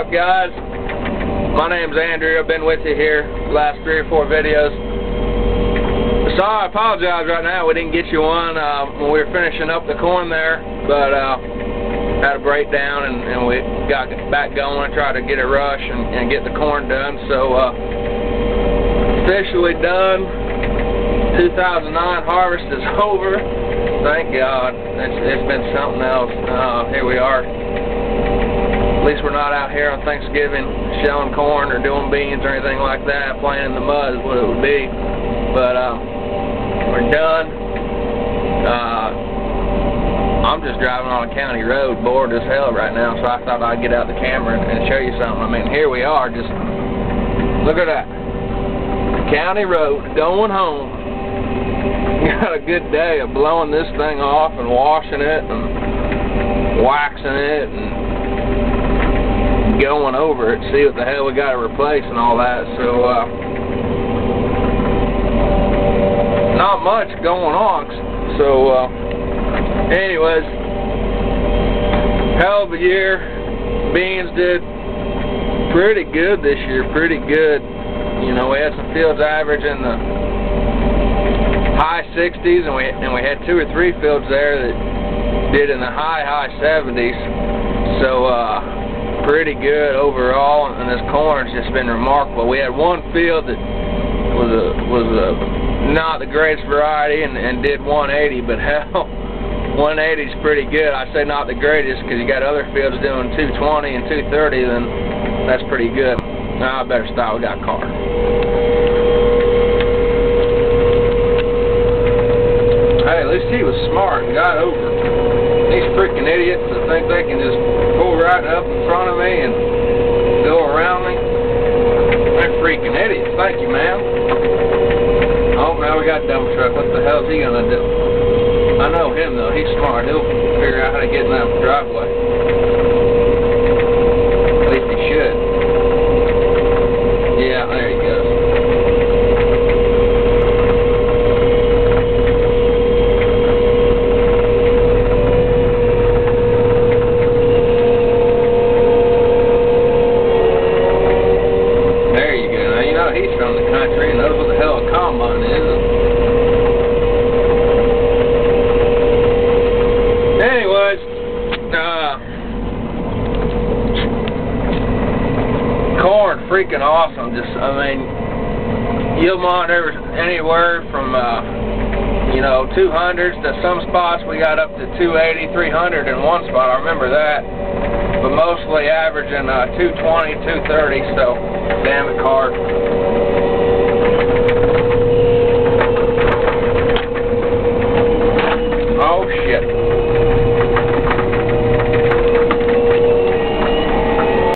up, guys? My name's Andrew. I've been with you here the last 3 or 4 videos. Sorry, I apologize right now. We didn't get you one when we were finishing up the corn there, but had a breakdown and we got back going and tried to get a rush and get the corn done. So officially done. 2009 harvest is over. Thank God. It's been something else. Here we are. At least we're not out here on Thanksgiving shelling corn or doing beans or anything like that. Playing in the mud is what it would be. But we're done. I'm just driving on a county road, bored as hell right now, so I thought I'd get out the camera and show you something. I mean, here we are. Just look at that. County road, going home. Got a good day of blowing this thing off and washing it and waxing it and going over it, see what the hell we got to replace and all that. So not much going on. So anyways, hell of a year. Beans did pretty good this year, pretty good. You know, we had some fields average in the high 60s, and we had 2 or 3 fields there that did in the high 70s. So pretty good overall, and this corn's just been remarkable. We had one field that was not the greatest variety and did 180, but hell, 180 is pretty good. I say not the greatest because you got other fields doing 220 and 230, then that's pretty good. Now I better stop. We got a car. Hey, at least he was smart and got over. These freaking idiots that think they can just pull right up in front of me and go around me. They're freaking idiots. Thank you, ma'am. Oh, now we got a dump truck. What the hell is he gonna do? I know him though. He's smart. He'll figure out how to get in that driveway. At least he should. Yeah, there he goes. There you go. Now you know he's from the country and knows what the hell a combine is. Anyways, corn, freaking awesome. Just, I mean, yield monitor anywhere from, you know, 200s to some spots we got up to 280, 300 in one spot. I remember that. But mostly averaging 220, 230. So, damn it, car.